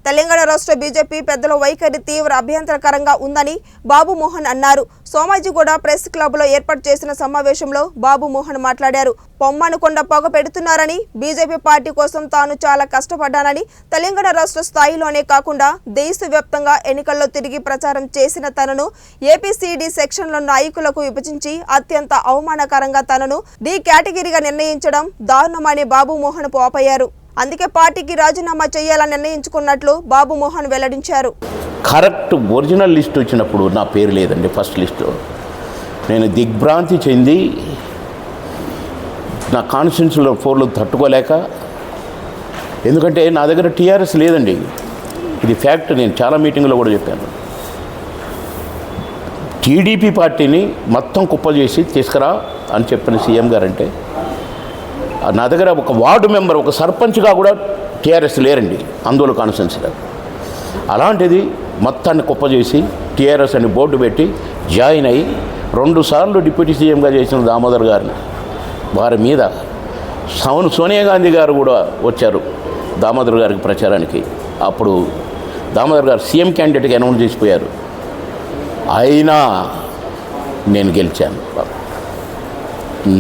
తెలంగాణ రాష్ట్ర బీజేపీ పెద్దల వైఖరి తీవ్ర అభ్యంతరకరంగా ఉందని బాబు మోహన్ అన్నారు. సోమాజిగూడ ప్రెస్ క్లబ్ లో ఏర్పాటు చేసిన సమావేశంలో బాబు మోహన్ మాట్లాడారు. పొమ్మనుకొండ పొగ పెడుతున్నారని, బీజేపీ పార్టీ కోసం తాను చాలా కష్టపడ్డానని, తెలంగాణ రాష్ట్ర స్థాయిలోనే కాకుండా దేశవ్యాప్తంగా ఎన్నికల్లో తిరిగి ప్రచారం చేసిన తనను ఏపీసీడీ సెక్షన్ల నాయకులకు విభజించి అత్యంత అవమానకరంగా తనను డి కేటగిరీగా నిర్ణయించడం దారుణమని బాబు మోహన్ పోపయ్యారు. అందుకే పార్టీకి రాజీనామా చేయాలని నిర్ణయించుకున్నట్లు బాబు మోహన్ వెల్లడించారు. కరెక్ట్ ఒరిజినల్ లిస్ట్ వచ్చినప్పుడు నా పేరు లేదండి. ఫస్ట్ లిస్టులో నేను దిగ్భ్రాంతి చెంది నా కాన్స్టిట్యూన్సీలో 4లో తట్టుకోలేక, ఎందుకంటే నా దగ్గర టీఆర్ఎస్ లేదండి. ఇది ఫ్యాక్ట్. నేను చాలా మీటింగ్లో కూడా చెప్పాను. టీడీపీ పార్టీని మొత్తం కుప్పజేసి తీసుకురా అని చెప్పిన సీఎం గారంటే, నా దగ్గర ఒక వార్డు మెంబర్, ఒక సర్పంచ్గా కూడా టీఆర్ఎస్ లేరండి ఆందోళన కాన్స్టిట్యున్సీలో. అలాంటిది మొత్తాన్ని కుప్పజేసి టీఆర్ఎస్ అని బోర్డు పెట్టి జాయిన్ అయ్యి 2 సార్లు డిప్యూటీ సీఎంగా చేసిన దామోదర్ గారిని, వారి మీద సోనియా గాంధీ గారు కూడా వచ్చారు దామోదర్ గారికి ప్రచారానికి. అప్పుడు దామోదర్ గారు సీఎం క్యాండిడేట్గా అనౌన్స్ చేసిపోయారు. అయినా నేను గెలిచాను,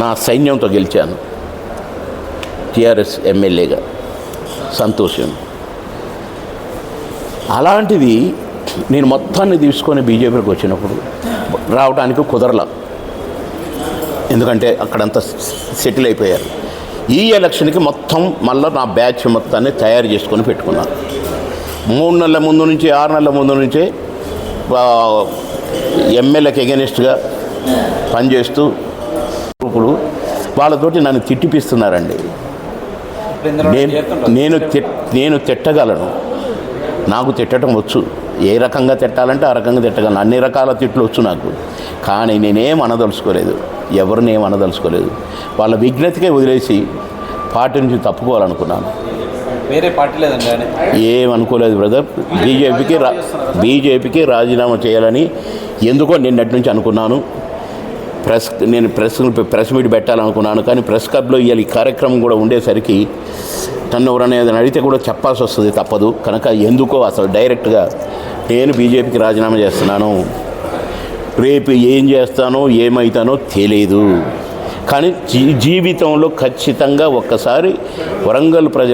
నా సైన్యంతో గెలిచాను టీఆర్ఎస్ ఎమ్మెల్యేగా. సంతోషం. అలాంటిది నేను మొత్తాన్ని తీసుకొని బీజేపీకి వచ్చినప్పుడు రావడానికి కుదరలా, ఎందుకంటే అక్కడంతా సెటిల్ అయిపోయారు. ఈ ఎలక్షన్కి మొత్తం మళ్ళీ నా బ్యాచ్ మొత్తాన్ని తయారు చేసుకొని పెట్టుకున్నాను. 3 నెలల ముందు నుంచి 6 నెలల ముందు నుంచే ఎమ్మెల్యేకి ఎగెనిస్ట్గా పనిచేస్తూ ఇప్పుడు వాళ్ళతోటి నన్ను తిట్టిపిస్తున్నారండి. నేను తిట్టగలను, నాకు తిట్టడం వచ్చు. ఏ రకంగా తిట్టాలంటే ఆ రకంగా తిట్టగలను. అన్ని రకాల తిట్లు వచ్చు నాకు. కానీ నేనేం అనదలుచుకోలేదు, ఎవరిని ఏం అనదలుచుకోలేదు. వాళ్ళ విజ్ఞతకే వదిలేసి పార్టీ నుంచి తప్పుకోవాలనుకున్నాను. వేరే పార్టీ లేదండి, ఏమనుకోలేదు బ్రదర్. బీజేపీకి రాజీనామా చేయాలని ఎందుకో నిన్నటి నుంచి అనుకున్నాను. నేను ప్రెస్ మీట్ పెట్టాలనుకున్నాను. కానీ ప్రెస్ క్లబ్లో ఇవాళ ఈ కార్యక్రమం కూడా ఉండేసరికి నన్ను ఎవరైనా ఏదైనా అడిగితే కూడా చెప్పాల్సి వస్తుంది, తప్పదు. కనుక ఎందుకో అసలు డైరెక్ట్గా నేను బీజేపీకి రాజీనామా చేస్తున్నాను. రేపు ఏం చేస్తానో ఏమవుతానో తెలియదు. కానీ జీవితంలో ఖచ్చితంగా ఒక్కసారి వరంగల్ ప్రజలు